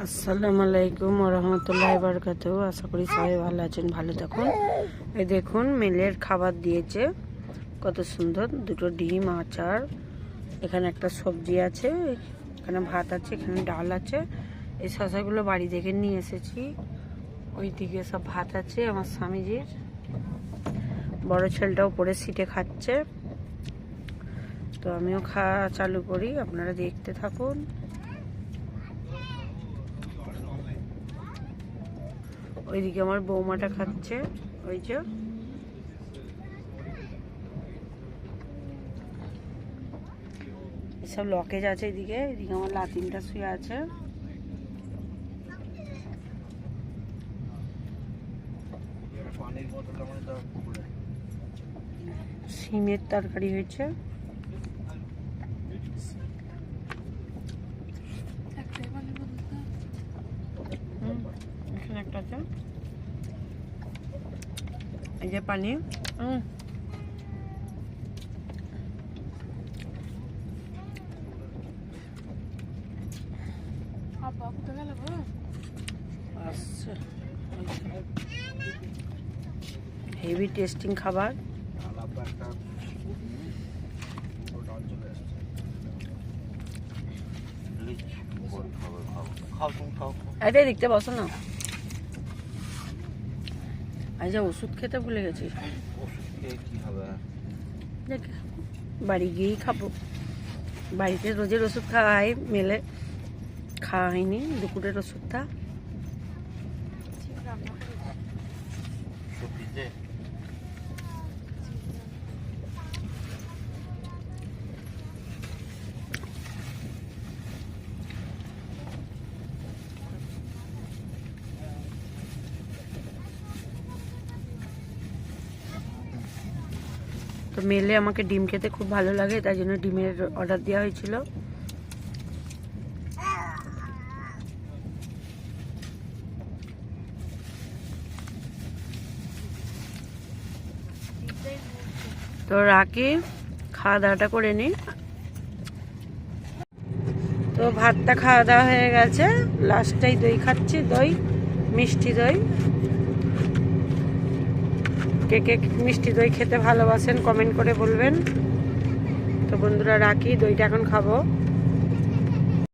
আসসালামু আলাইকুম ওরহমতুল্লাহি বারাকাতুহু। আশা করি সবাই ভালো আছেন, ভালো থাকুন। এই দেখুন মেলের খাবার দিয়েছে, কত সুন্দর। দুটো ডিম, আচার, এখানে একটা সবজি আছে, এখানে ভাত আছে, এখানে ডাল আছে। এই শশাগুলো বাড়ি থেকে নিয়ে এসেছি। ওইদিকে সব ভাত আছে আমার স্বামীজির। বড় ছেলেটা উপরে সিটে খাচ্ছে, তো আমিও খাওয়া চালু করি, আপনারা দেখতে থাকুন। ওইদিকে আমার বৌমাটা খাচ্ছে, ওই যে এসব লকেজ আছে। এদিকে এদিকে আমার লাতিনটা শুয়ে আছে। সিমের তরকারি হয়েছে। এখানে একটা আছে, এই যে পানি। হেভি টেস্টিং খাবার। এটাই দেখতে বসো না। আজ ওষুধ খেতে ভুলে গেছি, বাড়ি গিয়েই খাবো। বাড়িতে রোজের ওষুধ খাওয়া হয়, মেলে খাওয়া হয়নি দুপুরের ওষুধটা। তো মেলে আমাকে ডিম খেতে খুব ভালো লাগে, তাই জন্য ডিমের অর্ডার দেওয়া হয়েছিল। তো রাখি, খাওয়া দাওয়াটা করে নিই। তো ভাতটা খাওয়া দাওয়া হয়ে গেছে, লাস্টটাই দই খাচ্ছি, দই, মিষ্টি দই। কে কে মিষ্টি দই খেতে ভালোবাসেন কমেন্ট করে বলবেন। তো বন্ধুরা রাখি, দইটা এখন খাবো।